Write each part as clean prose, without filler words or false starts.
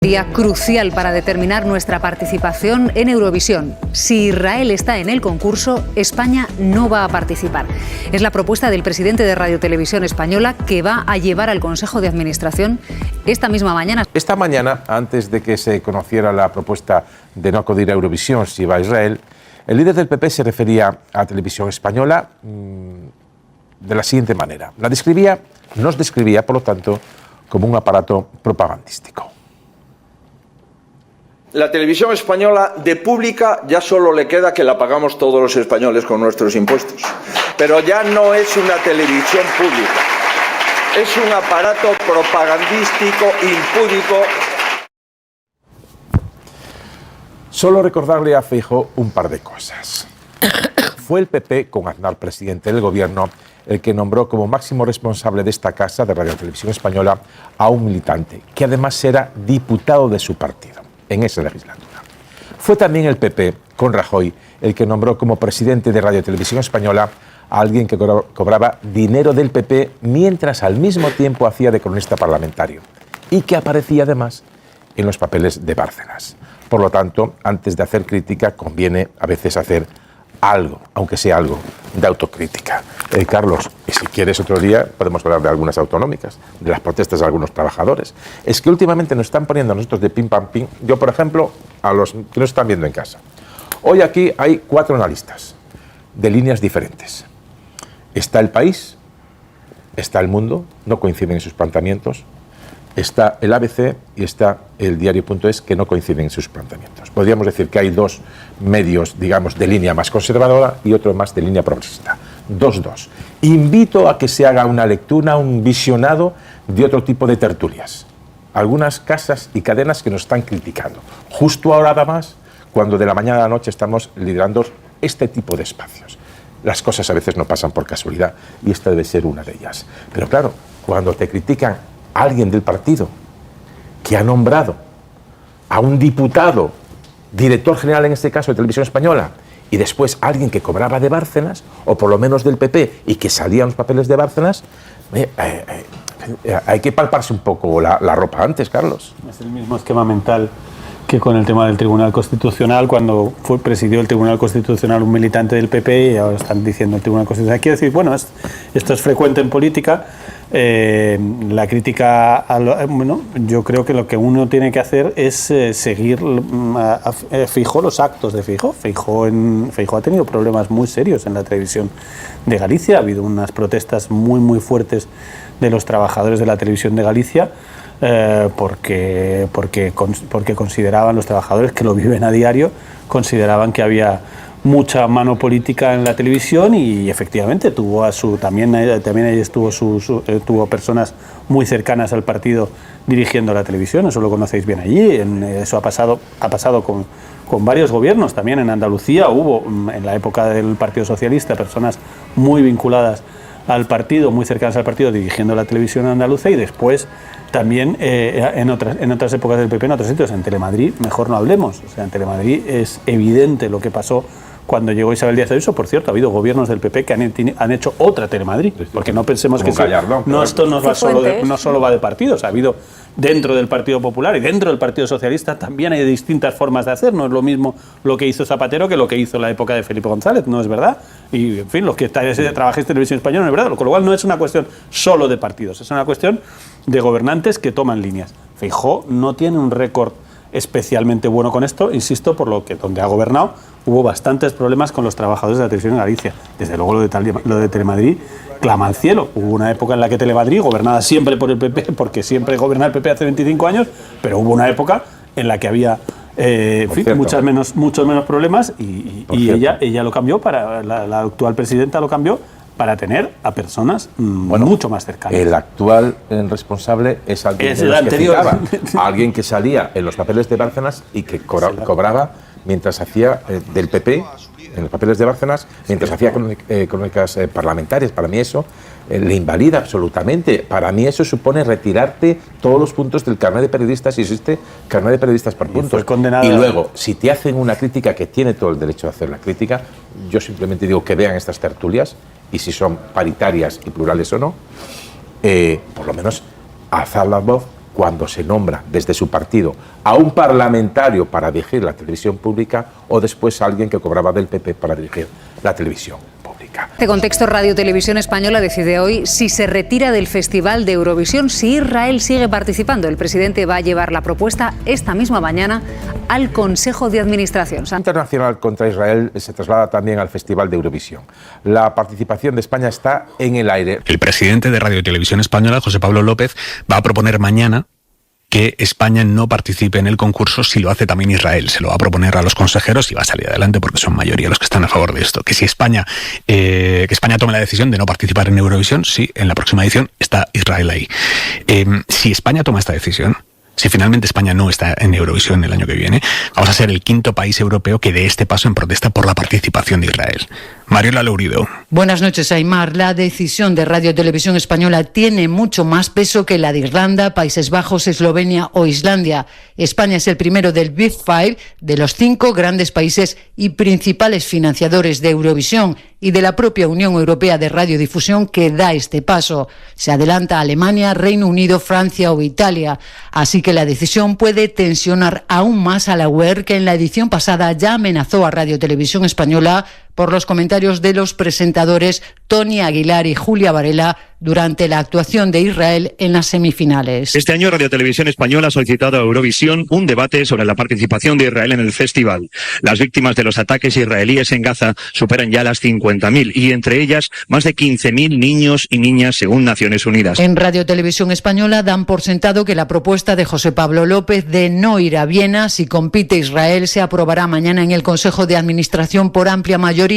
día crucial para determinar nuestra participación en Eurovisión. Si Israel está en el concurso, España no va a participar. Es la propuesta del presidente de Radio Televisión Española que va a llevar al Consejo de Administración esta misma mañana. Esta mañana, antes de que se conociera la propuesta de no acudir a Eurovisión si va a Israel, el líder del PP se refería a Televisión Española de la siguiente manera. Nos describía, por lo tanto, como un aparato propagandístico. La televisión española de pública ya solo le queda que la pagamos todos los españoles con nuestros impuestos. Pero ya no es una televisión pública, es un aparato propagandístico impúdico. Solo recordarle a Feijóo un par de cosas. Fue el PP, con Aznar presidente del gobierno, el que nombró como máximo responsable de esta casa de Radio Televisión Española a un militante, que además era diputado de su partido en esa legislatura. Fue también el PP, con Rajoy, el que nombró como presidente de Radio Televisión Española a alguien que cobraba dinero del PP mientras al mismo tiempo hacía de cronista parlamentario y que aparecía además en los papeles de Bárcenas. Por lo tanto, antes de hacer crítica, conviene a veces hacer algo, aunque sea algo, de autocrítica. Carlos, y si quieres otro día podemos hablar de algunas autonómicas, de las protestas de algunos trabajadores. Es que últimamente nos están poniendo a nosotros de pim pam pim. Yo, por ejemplo, a los que nos están viendo en casa. Hoy aquí hay 4 analistas de líneas diferentes. Está El País, está El Mundo, no coinciden en sus planteamientos. Está el ABC y está el diario.es, que no coinciden en sus planteamientos. Podríamos decir que hay 2 medios, digamos, de línea más conservadora y otro más de línea progresista. 2-2. Invito a que se haga una lectura, un visionado de otro tipo de tertulias. Algunas casas y cadenas que nos están criticando. Justo ahora, además, cuando de la mañana a la noche estamos liderando este tipo de espacios. Las cosas a veces no pasan por casualidad y esta debe ser una de ellas. Pero claro, cuando te critican alguien del partido que ha nombrado a un diputado, director general en este caso de Televisión Española, y después alguien que cobraba de Bárcenas, o por lo menos del PP, y que salían los papeles de Bárcenas, hay que palparse un poco la ropa antes, Carlos. Es el mismo esquema mental que con el tema del Tribunal Constitucional, cuando presidió el Tribunal Constitucional un militante del PP y ahora están diciendo el Tribunal Constitucional. Quiero decir, bueno, esto es frecuente en política. La crítica, bueno, yo creo que lo que uno tiene que hacer es seguir a Feijóo, los actos de Feijóo. Feijóo ha tenido problemas muy serios en la televisión de Galicia. Ha habido unas protestas muy, muy fuertes de los trabajadores de la televisión de Galicia. Porque consideraban los trabajadores que lo viven a diario, consideraban que había mucha mano política en la televisión y efectivamente también tuvo personas muy cercanas al partido dirigiendo la televisión. Eso lo conocéis bien allí. Eso ha pasado con varios gobiernos. También en Andalucía hubo, en la época del Partido Socialista, personas muy vinculadas al partido, muy cercanas al partido, dirigiendo la televisión andaluza, y después también en otras épocas del PP, en otros sitios. En Telemadrid, mejor no hablemos. O sea, en Telemadrid es evidente lo que pasó cuando llegó Isabel Díaz Ayuso. Por cierto, ha habido gobiernos del PP que han hecho otra Telemadrid, porque no pensemos que esto no solo va de partidos. Ha habido dentro del Partido Popular y dentro del Partido Socialista también hay distintas formas de hacer. No es lo mismo lo que hizo Zapatero que lo que hizo la época de Felipe González, ¿no es verdad? Y, en fin, los que trabajáis en Televisión Española, no es verdad. Con lo cual no es una cuestión solo de partidos, es una cuestión de gobernantes que toman líneas. Feijóo no tiene un récord especialmente bueno con esto, insisto, por lo que donde ha gobernado hubo bastantes problemas con los trabajadores de la televisión en Galicia. Desde luego lo de Telemadrid clama al cielo. Hubo una época en la que Telemadrid, gobernada siempre por el PP, porque siempre gobernaba el PP hace 25 años, pero hubo una época en la que había muchos menos problemas y ella lo cambió, la actual presidenta lo cambió para tener a personas mucho más cercanas. El actual responsable es alguien alguien que salía en los papeles de Bárcenas y que cobraba mientras hacía del PP en los papeles de Bárcenas, mientras hacía crónicas parlamentarias. Para mí eso le invalida absolutamente. Para mí eso supone retirarte todos los puntos del carnet de periodistas, si existe carnet de periodistas por puntos. Y luego, si te hacen una crítica, que tiene todo el derecho de hacer la crítica, yo simplemente digo que vean estas tertulias, y si son paritarias y plurales o no, por lo menos alzar la voz cuando se nombra desde su partido a un parlamentario para dirigir la televisión pública o después a alguien que cobraba del PP para dirigir la televisión pública. En este contexto, Radio Televisión Española decide hoy si se retira del Festival de Eurovisión, si Israel sigue participando. El presidente va a llevar la propuesta esta misma mañana al Consejo de Administración. Internacional contra Israel se traslada también al Festival de Eurovisión. La participación de España está en el aire. El presidente de Radio Televisión Española, José Pablo López, va a proponer mañana que España no participe en el concurso si lo hace también Israel. Se lo va a proponer a los consejeros y va a salir adelante porque son mayoría los que están a favor de esto. Que si España tome la decisión de no participar en Eurovisión, sí, en la próxima edición está Israel ahí. Si España toma esta decisión, si finalmente España no está en Eurovisión el año que viene, vamos a ser el quinto país europeo que dé este paso en protesta por la participación de Israel. Mariola Lourido. Buenas noches, Aimar. La decisión de Radio Televisión Española tiene mucho más peso que la de Irlanda, Países Bajos, Eslovenia o Islandia. España es el primero del Big Five de los 5 grandes países y principales financiadores de Eurovisión y de la propia Unión Europea de Radiodifusión que da este paso. Se adelanta Alemania, Reino Unido, Francia o Italia. Así que la decisión puede tensionar aún más a la UER, que en la edición pasada ya amenazó a Radio Televisión Española por los comentarios de los presentadores Tony Aguilar y Julia Varela durante la actuación de Israel en las semifinales. Este año Radio Televisión Española ha solicitado a Eurovisión un debate sobre la participación de Israel en el festival. Las víctimas de los ataques israelíes en Gaza superan ya las 50.000 y entre ellas más de 15.000 niños y niñas según Naciones Unidas. En Radio Televisión Española dan por sentado que la propuesta de José Pablo López de no ir a Viena si compite Israel se aprobará mañana en el Consejo de Administración por amplia mayoría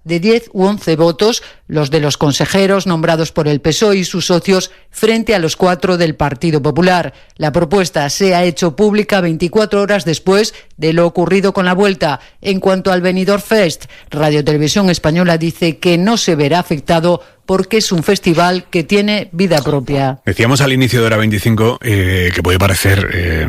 de 10 u 11 votos, los de los consejeros nombrados por el PSOE y sus socios frente a los 4 del Partido Popular. La propuesta se ha hecho pública 24 horas después de lo ocurrido con la vuelta. En cuanto al Benidorm Fest, Radio Televisión Española dice que no se verá afectado porque es un festival que tiene vida propia. Decíamos al inicio de Hora 25 que puede parecer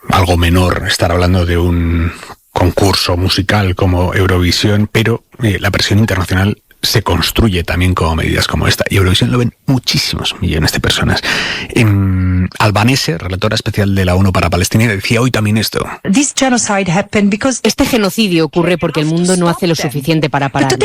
algo menor estar hablando de un concurso musical como Eurovisión, pero la presión internacional se construye también con medidas como esta. Y Eurovisión lo ven muchísimos millones de personas. Albanese, relatora especial de la ONU para Palestina, decía hoy también esto. Este genocidio ocurre porque el mundo no hace lo suficiente para pararlo.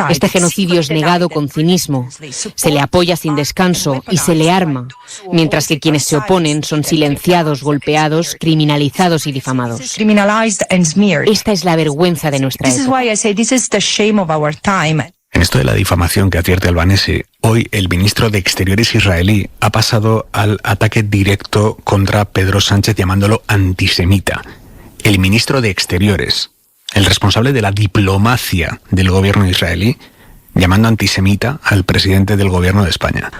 Este genocidio es negado con cinismo, se le apoya sin descanso y se le arma, mientras que quienes se oponen son silenciados, golpeados, criminalizados y difamados. Esta es la vergüenza de nuestra época. En esto de la difamación que advierte Albanese, hoy el ministro de Exteriores israelí ha pasado al ataque directo contra Pedro Sánchez llamándolo antisemita. El ministro de Exteriores, el responsable de la diplomacia del gobierno israelí, llamando antisemita al presidente del gobierno de España.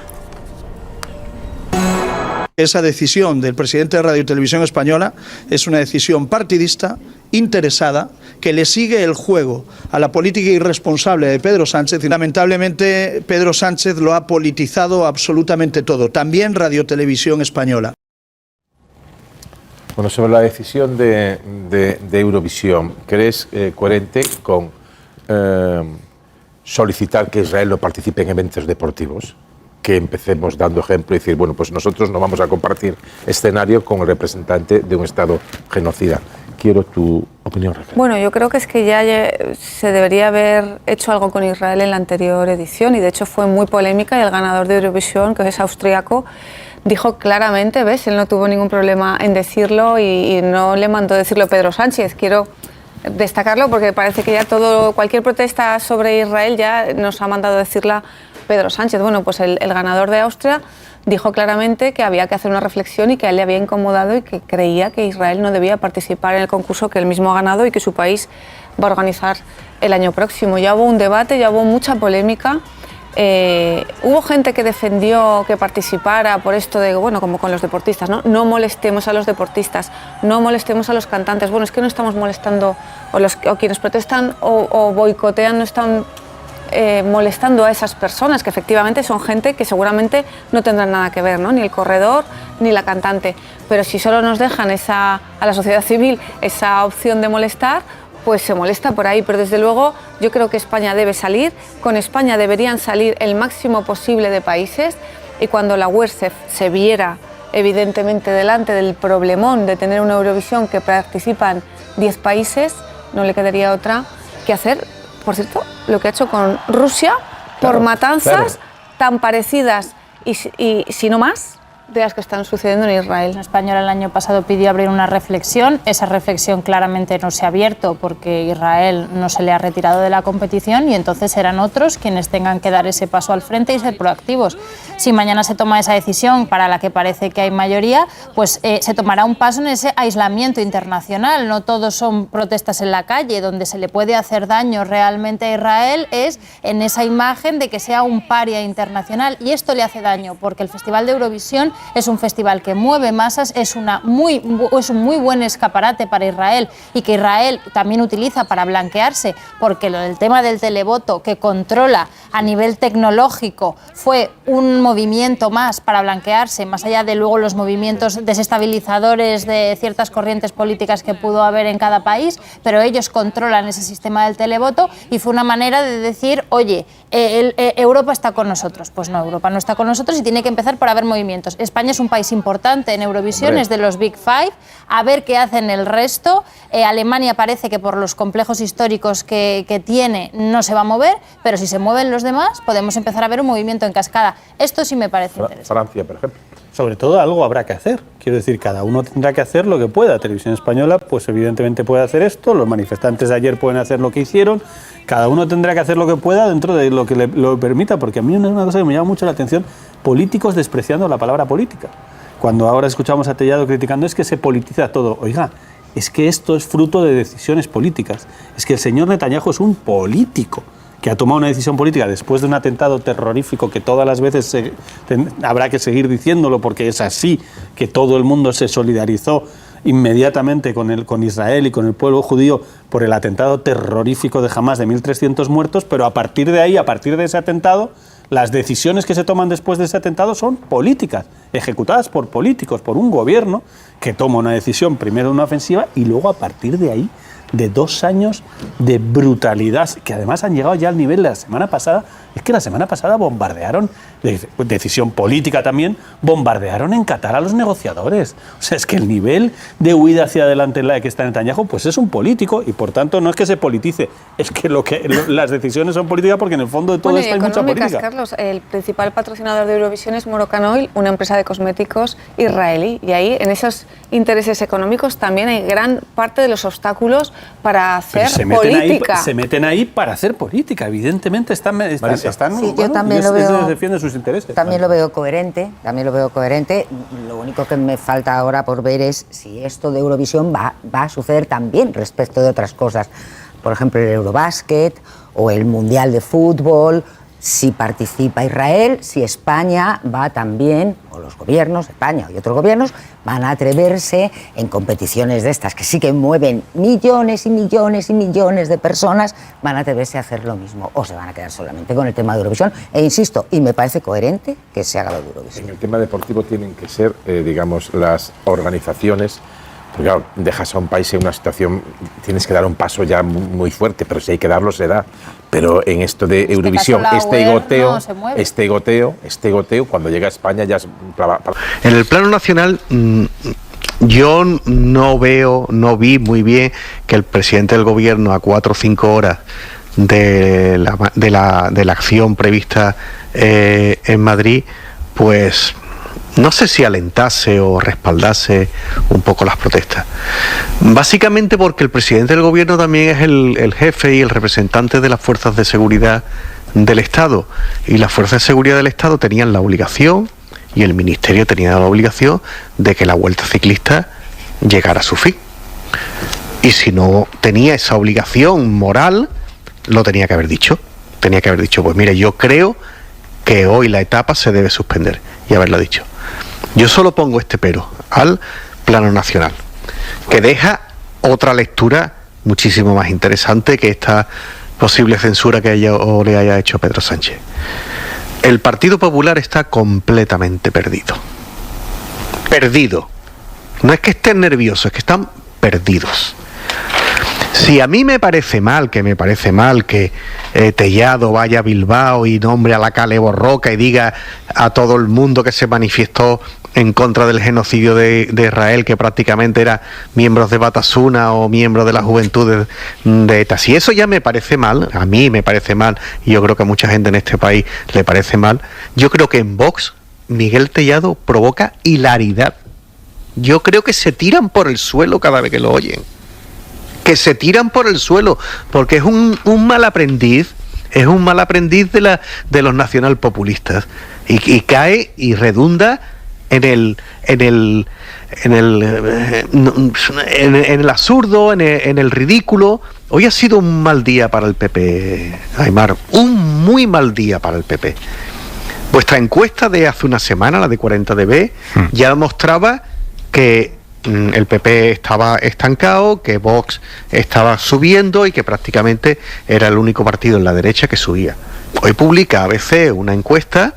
Esa decisión del presidente de Radio Televisión Española es una decisión partidista, interesada, que le sigue el juego a la política irresponsable de Pedro Sánchez y lamentablemente Pedro Sánchez lo ha politizado absolutamente todo, también Radio Televisión Española. Bueno, sobre la decisión de Eurovisión, ¿crees coherente con solicitar que Israel no participe en eventos deportivos? Que empecemos dando ejemplo y decir, bueno, pues nosotros no vamos a compartir escenario con el representante de un Estado genocida. Quiero tu opinión, Raquel. Bueno, yo creo que es que ya se debería haber hecho algo con Israel en la anterior edición y de hecho fue muy polémica y el ganador de Eurovisión, que es austriaco, dijo claramente, ¿ves? Él no tuvo ningún problema en decirlo y no le mandó decirlo Pedro Sánchez. Quiero destacarlo porque parece que ya cualquier protesta sobre Israel ya nos ha mandado decirla Pedro Sánchez. Bueno, pues el ganador de Austria dijo claramente que había que hacer una reflexión y que a él le había incomodado y que creía que Israel no debía participar en el concurso que él mismo ha ganado y que su país va a organizar el año próximo. Ya hubo un debate, ya hubo mucha polémica. Hubo gente que defendió que participara por esto de, bueno, como con los deportistas, ¿no? No molestemos a los deportistas, no molestemos a los cantantes. Bueno, es que no estamos molestando, o quienes protestan o boicotean no están molestando a esas personas, que efectivamente son gente que seguramente no tendrán nada que ver, ¿no? Ni el corredor ni la cantante, pero si solo nos dejan a la sociedad civil esa opción de molestar, pues se molesta por ahí. Pero desde luego yo creo que España debe salir, con España deberían salir el máximo posible de países. y cuando la URSS se viera evidentemente delante del problemón de tener una Eurovisión que participan 10 países, no le quedaría otra que hacer, por cierto, lo que ha hecho con Rusia, por matanzas tan parecidas y si no más, de las que están sucediendo en Israel. La Española el año pasado pidió abrir una reflexión, esa reflexión claramente no se ha abierto porque Israel no se le ha retirado de la competición y entonces serán otros quienes tengan que dar ese paso al frente y ser proactivos. Si mañana se toma esa decisión para la que parece que hay mayoría, pues se tomará un paso en ese aislamiento internacional. No todos son protestas en la calle, donde se le puede hacer daño realmente a Israel es en esa imagen de que sea un paria internacional, y esto le hace daño porque el Festival de Eurovisión es un festival que mueve masas, es un muy buen escaparate para Israel y que Israel también utiliza para blanquearse, porque lo del tema del televoto que controla a nivel tecnológico fue un movimiento más para blanquearse, más allá de luego los movimientos desestabilizadores de ciertas corrientes políticas que pudo haber en cada país, pero ellos controlan ese sistema del televoto y fue una manera de decir, oye, Europa está con nosotros. Pues no, Europa no está con nosotros y tiene que empezar por haber movimientos. España es un país importante en Eurovisión, es de los Big Five, a ver qué hacen el resto. Alemania parece que por los complejos históricos que tiene no se va a mover, pero si se mueven los demás podemos empezar a ver un movimiento en cascada. Esto sí me parece interesante. Francia, por ejemplo. Sobre todo algo habrá que hacer. Quiero decir, cada uno tendrá que hacer lo que pueda. Televisión Española, pues evidentemente puede hacer esto, los manifestantes de ayer pueden hacer lo que hicieron, cada uno tendrá que hacer lo que pueda dentro de lo que lo permita, porque a mí es una cosa que me llama mucho la atención, políticos despreciando la palabra política. Cuando ahora escuchamos a Tellado criticando, es que se politiza todo. Oiga, es que esto es fruto de decisiones políticas. Es que el señor Netanyahu es un político que ha tomado una decisión política después de un atentado terrorífico que todas las veces habrá que seguir diciéndolo porque es así, que todo el mundo se solidarizó inmediatamente con Israel y con el pueblo judío por el atentado terrorífico de Hamás de 1.300 muertos, pero a partir de ahí, a partir de ese atentado, las decisiones que se toman después de ese atentado son políticas, ejecutadas por políticos, por un gobierno que toma una decisión, primero una ofensiva y luego a partir de ahí, de 2 años de brutalidad, que además han llegado ya al nivel de la semana pasada. Es que la semana pasada bombardearon, decisión política también, bombardearon en Qatar a los negociadores. O sea, es que el nivel de huida hacia adelante en la que está Netanyahu, pues es un político y por tanto no es que se politice, es que las decisiones son políticas porque en el fondo de todo esto hay mucha política. Carlos, el principal patrocinador de Eurovisión es Moroccan Oil, una empresa de cosméticos israelí, y ahí en esos intereses económicos también hay gran parte de los obstáculos para hacer política. Se meten ahí para hacer política, evidentemente están sí, yo también lo veo, defienden sus intereses. También lo veo coherente, Lo único que me falta ahora por ver es si esto de Eurovisión va a suceder también respecto de otras cosas. Por ejemplo, el Eurobasket o el Mundial de Fútbol. Si participa Israel, si España va también, o los gobiernos, España y otros gobiernos, van a atreverse en competiciones de estas que sí que mueven millones y millones y millones de personas, van a atreverse a hacer lo mismo o se van a quedar solamente con el tema de Eurovisión. E insisto, y me parece coherente que se haga lo de Eurovisión. En el tema deportivo tienen que ser, digamos, las organizaciones. Porque claro, dejas a un país en una situación, tienes que dar un paso ya muy fuerte, pero si hay que darlo, se da. Pero en esto de Eurovisión, este goteo, cuando llega a España ya es... En el plano nacional, yo no vi muy bien que el presidente del gobierno a 4 o 5 horas de la acción prevista en Madrid, pues... no sé si alentase o respaldase un poco las protestas. Básicamente porque el presidente del gobierno también es el jefe y el representante de las fuerzas de seguridad del Estado. Y las fuerzas de seguridad del Estado tenían la obligación, y el ministerio tenía la obligación, de que la Vuelta Ciclista llegara a su fin. Y si no tenía esa obligación moral, lo tenía que haber dicho. Tenía que haber dicho, pues mire, yo creo que hoy la etapa se debe suspender, y haberlo dicho. Yo solo pongo este pero al plano nacional, que deja otra lectura muchísimo más interesante que esta posible censura que le haya hecho Pedro Sánchez. El Partido Popular está completamente perdido. Perdido. No es que estén nerviosos, es que están perdidos. Si a mí me parece mal que Tellado vaya a Bilbao y nombre a la Kale Borroka y diga a todo el mundo que se manifestó en contra del genocidio de Israel, que prácticamente era miembros de Batasuna o miembros de la juventud de ETA. Si eso ya me parece mal, a mí me parece mal, y yo creo que a mucha gente en este país le parece mal, yo creo que en Vox Miguel Tellado provoca hilaridad. Yo creo que se tiran por el suelo cada vez que lo oyen. Que se tiran por el suelo, porque es un mal aprendiz, de los nacionalpopulistas, y cae y redunda en el absurdo, en el ridículo. Hoy ha sido un mal día para el PP, Aimar, un muy mal día para el PP. Vuestra encuesta de hace una semana, la de 40DB, ya mostraba que el PP estaba estancado, que Vox estaba subiendo y que prácticamente era el único partido en la derecha que subía. Hoy publica ABC una encuesta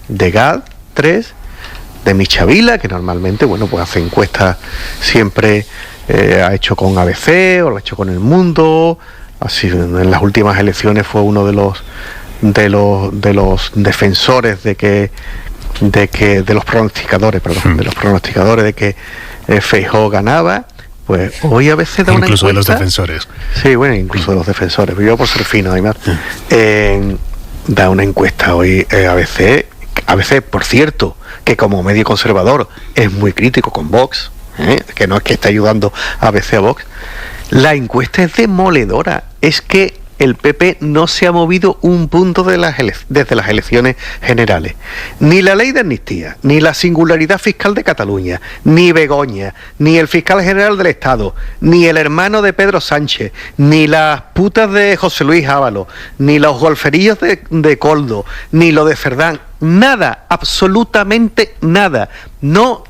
de GAD3 de Michavila, que normalmente, bueno, pues hace encuestas siempre, ha hecho con ABC o lo ha hecho con El Mundo. Así, en las últimas elecciones fue uno de los defensores de los pronosticadores de que Feijóo ganaba. Pues hoy a veces da una encuesta, incluso de los defensores. Sí, bueno, incluso de los defensores, pero yo por ser fino, Aimar, da una encuesta hoy a veces, por cierto, que como medio conservador es muy crítico con Vox, que no es que esté ayudando a veces a Vox. La encuesta es demoledora, es que el PP no se ha movido un punto desde las elecciones generales. Ni la ley de amnistía, ni la singularidad fiscal de Cataluña, ni Begoña, ni el fiscal general del Estado, ni el hermano de Pedro Sánchez, ni las putas de José Luis Ábalos, ni los golferillos de Coldo, ni lo de Cerdán. Nada, absolutamente nada. No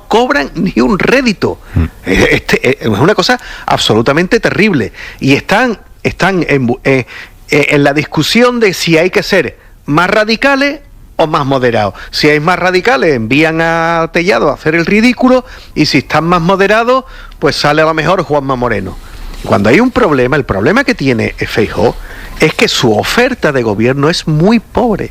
cobran ni un rédito. Es una cosa absolutamente terrible. Y están en la discusión de si hay que ser más radicales o más moderados. Si hay más radicales, envían a Tellado a hacer el ridículo, y si están más moderados, pues sale a lo mejor Juanma Moreno. Cuando hay un problema, el problema que tiene Feijóo es que su oferta de gobierno es muy pobre.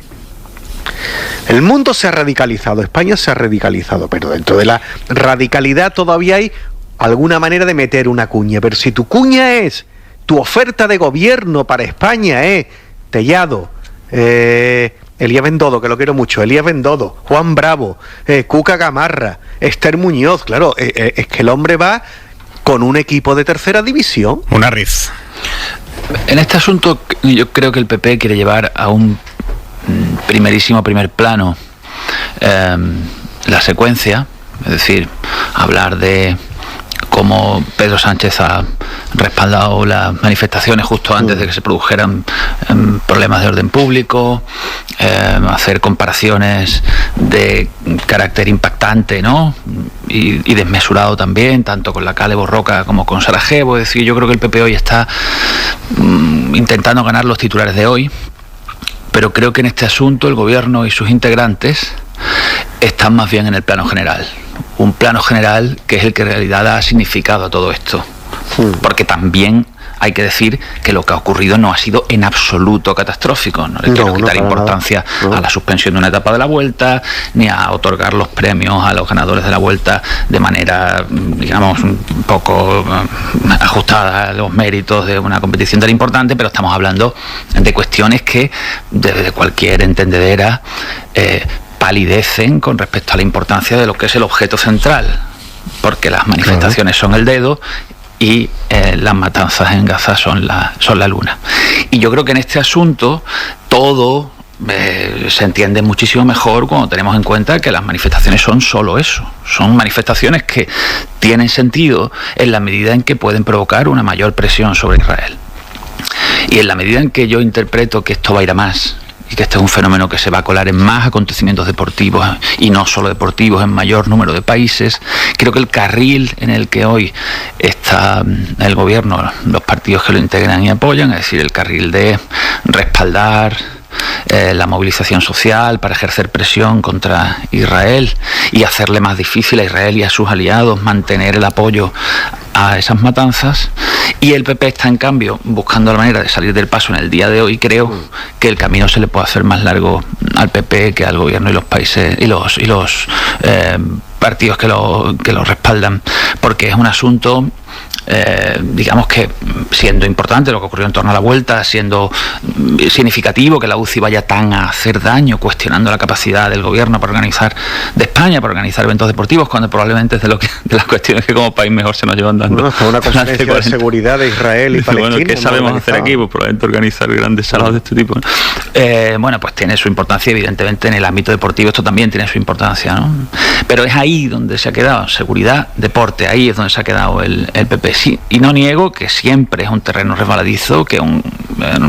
El mundo se ha radicalizado, España se ha radicalizado, pero dentro de la radicalidad todavía hay alguna manera de meter una cuña. Pero si tu cuña es, tu oferta de gobierno para España es Tellado, Elías Bendodo, que lo quiero mucho, Elías Bendodo, Juan Bravo, Cuca Gamarra, Esther Muñoz, claro, es que el hombre va con un equipo de tercera división. Una riz. En este asunto yo creo que el PP quiere llevar a un primer plano la secuencia, es decir, hablar de cómo Pedro Sánchez ha respaldado las manifestaciones justo antes de que se produjeran problemas de orden público, hacer comparaciones de carácter impactante, ¿no? Y desmesurado también, tanto con la Kale Borroka como con Sarajevo. Es decir, yo creo que el PP hoy está intentando ganar los titulares de hoy, pero creo que en este asunto el gobierno y sus integrantes están más bien en el plano general. Un plano general que es el que en realidad da significado a todo esto. Porque también hay que decir que lo que ha ocurrido no ha sido en absoluto catastrófico. No le quiero quitar importancia a la suspensión de una etapa de la Vuelta, ni a otorgar los premios a los ganadores de la Vuelta de manera, digamos, un poco ajustada a los méritos de una competición tan importante, pero estamos hablando de cuestiones que desde cualquier entendedera palidecen con respecto a la importancia de lo que es el objeto central, porque las manifestaciones son el dedo y las matanzas en Gaza son la luna. Y yo creo que en este asunto todo se entiende muchísimo mejor cuando tenemos en cuenta que las manifestaciones son solo eso, son manifestaciones que tienen sentido en la medida en que pueden provocar una mayor presión sobre Israel. Y en la medida en que yo interpreto que esto va a ir a más, y que este es un fenómeno que se va a colar en más acontecimientos deportivos, y no solo deportivos, en mayor número de países, creo que el carril en el que hoy está el gobierno, los partidos que lo integran y apoyan, es decir, el carril de respaldar la movilización social para ejercer presión contra Israel y hacerle más difícil a Israel y a sus aliados mantener el apoyo a esas matanzas, Y el PP está, en cambio, buscando la manera de salir del paso en el día de hoy. Creo que el camino se le puede hacer más largo al PP que al gobierno y los países y los partidos que lo respaldan, porque es un asunto, digamos que siendo importante lo que ocurrió en torno a la vuelta, siendo significativo que la UCI vaya tan a hacer daño, cuestionando la capacidad del gobierno de España para organizar eventos deportivos, cuando probablemente es de las cuestiones que como país mejor se nos llevan dando. Bueno, una conferencia de seguridad de Israel y Palestina. Bueno, ¿qué sabemos hacer aquí? Pues probablemente organizar grandes salas de este tipo, ¿no? Bueno, pues tiene su importancia, evidentemente en el ámbito deportivo esto también tiene su importancia, ¿no? Pero es ahí donde se ha quedado, seguridad, deporte, ahí es donde se ha quedado el PP. Sí, y no niego que siempre es un terreno resbaladizo, que un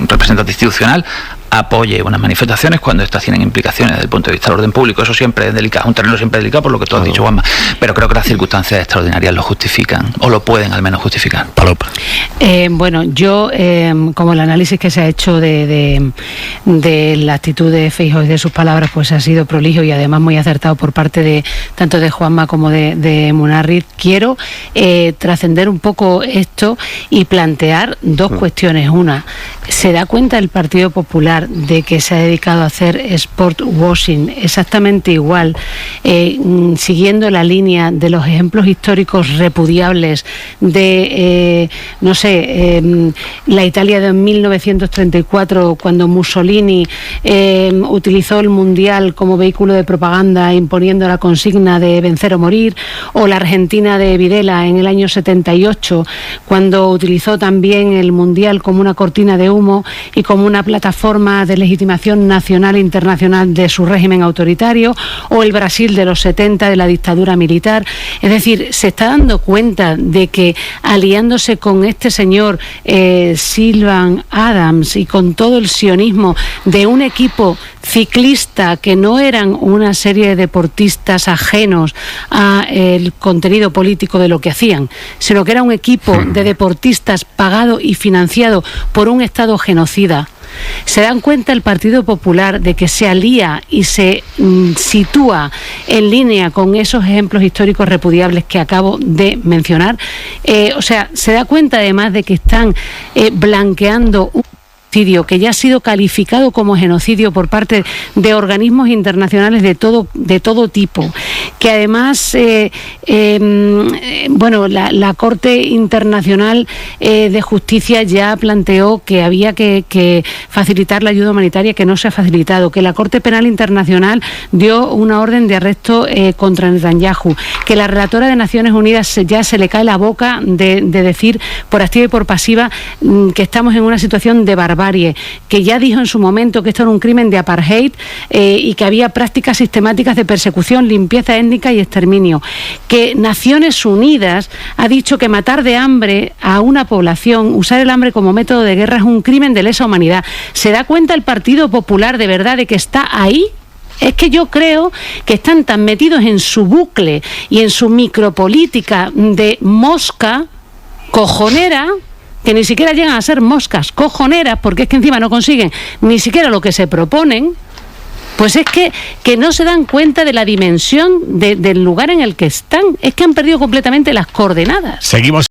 representante institucional apoye unas manifestaciones cuando estas tienen implicaciones desde el punto de vista del orden público. Eso siempre es delicado, es un terreno siempre delicado, por lo que tú has dicho, Juanma. Pero creo que las circunstancias extraordinarias lo justifican, o lo pueden al menos justificar. Palop. Bueno, yo, como el análisis que se ha hecho de la actitud de Feijóo y de sus palabras, pues ha sido prolijo y además muy acertado por parte de tanto de Juanma como de Munarriz. Quiero trascender un poco esto y plantear dos cuestiones. Una, ¿se da cuenta el Partido Popular de que se ha dedicado a hacer sport washing exactamente igual, siguiendo la línea de los ejemplos históricos repudiables de, la Italia de 1934, cuando Mussolini utilizó el Mundial como vehículo de propaganda imponiendo la consigna de vencer o morir, o la Argentina de Videla en el año 78, cuando utilizó también el Mundial como una cortina de humo y como una plataforma de legitimación nacional e internacional de su régimen autoritario, o el Brasil de los 70 de la dictadura militar. Es decir, se está dando cuenta de que aliándose con este señor Sylvan Adams y con todo el sionismo de un equipo ciclista que no eran una serie de deportistas ajenos al contenido político de lo que hacían, sino que era un equipo de deportistas pagado y financiado por un Estado genocida, se dan cuenta el Partido Popular de que se alía y se sitúa en línea con esos ejemplos históricos repudiables que acabo de mencionar. Se da cuenta además de que están blanqueando un genocidio que ya ha sido calificado como genocidio por parte de organismos internacionales de todo tipo, que además la Corte Internacional de Justicia ya planteó que había que facilitar la ayuda humanitaria, que no se ha facilitado, que la Corte Penal Internacional dio una orden de arresto contra Netanyahu, que la relatora de Naciones Unidas ya se le cae la boca de decir por activa y por pasiva que estamos en una situación de barbarie, que ya dijo en su momento que esto era un crimen de apartheid y que había prácticas sistemáticas de persecución, limpieza étnica y exterminio, que Naciones Unidas ha dicho que matar de hambre a una población, usar el hambre como método de guerra, es un crimen de lesa humanidad. ¿Se da cuenta el Partido Popular de verdad de que está ahí? Es que yo creo que están tan metidos en su bucle y en su micropolítica de mosca cojonera, que ni siquiera llegan a ser moscas cojoneras, porque es que encima no consiguen ni siquiera lo que se proponen. Pues es que no se dan cuenta de la dimensión del lugar en el que están. Es que han perdido completamente las coordenadas. Seguimos.